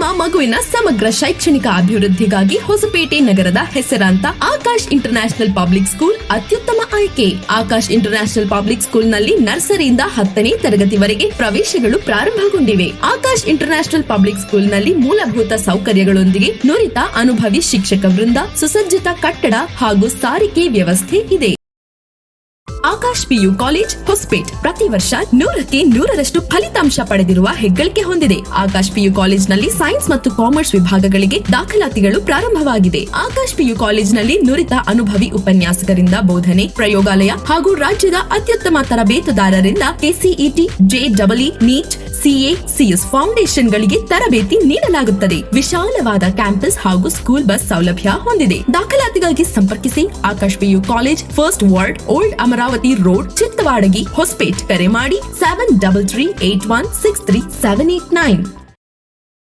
ನಿಮ್ಮ ಮಗುವಿನ ಸಮಗ್ರ ಶೈಕ್ಷಣಿಕ ಅಭಿವೃದ್ಧಿಗಾಗಿ ಹೊಸಪೇಟೆ ನಗರದ ಹೆಸರಾಂತ ಆಕಾಶ್ ಇಂಟರ್ನ್ಯಾಷನಲ್ ಪಬ್ಲಿಕ್ ಸ್ಕೂಲ್ ಅತ್ಯುತ್ತಮ ಆಯ್ಕೆ. ಆಕಾಶ್ ಇಂಟರ್ನ್ಯಾಷನಲ್ ಪಬ್ಲಿಕ್ ಸ್ಕೂಲ್ ನಲ್ಲಿ ನರ್ಸರಿಯಿಂದ 10ನೇ ತರಗತಿವರೆಗೆ ಪ್ರವೇಶಗಳು ಪ್ರಾರಂಭಗೊಂಡಿವೆ. ಆಕಾಶ್ ಇಂಟರ್ನ್ಯಾಷನಲ್ ಪಬ್ಲಿಕ್ ಸ್ಕೂಲ್ ನಲ್ಲಿ ಮೂಲಭೂತ ಸೌಕರ್ಯಗಳೊಂದಿಗೆ ನುರಿತ ಅನುಭವಿ ಶಿಕ್ಷಕ ವೃಂದ, ಸುಸಜ್ಜಿತ ಕಟ್ಟಡ ಹಾಗೂ ಸಾರಿಗೆ ವ್ಯವಸ್ಥೆ ಇದೆ. ಆಕಾಶ್ ಪಿಯು ಕಾಲೇಜ್ ಹೊಸಪೇಟ್ ಪ್ರತಿ ವರ್ಷ 100ಕ್ಕೆ 100ರಷ್ಟು ಫಲಿತಾಂಶ ಪಡೆದಿರುವ ಹೆಗ್ಗಳಿಕೆ ಹೊಂದಿದೆ. ಆಕಾಶ್ ಪಿಯು ಕಾಲೇಜ್ನಲ್ಲಿ ಸೈನ್ಸ್ ಮತ್ತು ಕಾಮರ್ಸ್ ವಿಭಾಗಗಳಿಗೆ ದಾಖಲಾತಿಗಳು ಪ್ರಾರಂಭವಾಗಿದೆ. ಆಕಾಶ್ ಪಿಯು ಕಾಲೇಜ್ನಲ್ಲಿ ನುರಿತ ಅನುಭವಿ ಉಪನ್ಯಾಸಕರಿಂದ ಬೋಧನೆ, ಪ್ರಯೋಗಾಲಯ ಹಾಗೂ ರಾಜ್ಯದ ಅತ್ಯುತ್ತಮ ತರಬೇತುದಾರರಿಂದ KCET, JEE, NEET, CA, CS foundation ಗಳಿಗೆ ತರಬೇತಿ ನೀಡಲಾಗುತ್ತದೆ. ವಿಶಾಲವಾದ ಕ್ಯಾಂಪಸ್ ಹಾಗೂ ಸ್ಕೂಲ್ ಬಸ್ ಸೌಲಭ್ಯ ಹೊಂದಿದೆ. ದಾಖಲಾತಿಗಾಗಿ ಸಂಪರ್ಕಿಸಿ. Akash PU college, first ward, old Amaravati road, Chittavadagi, Hosapete. ಕರೆ ಮಾಡಿ 7338163789.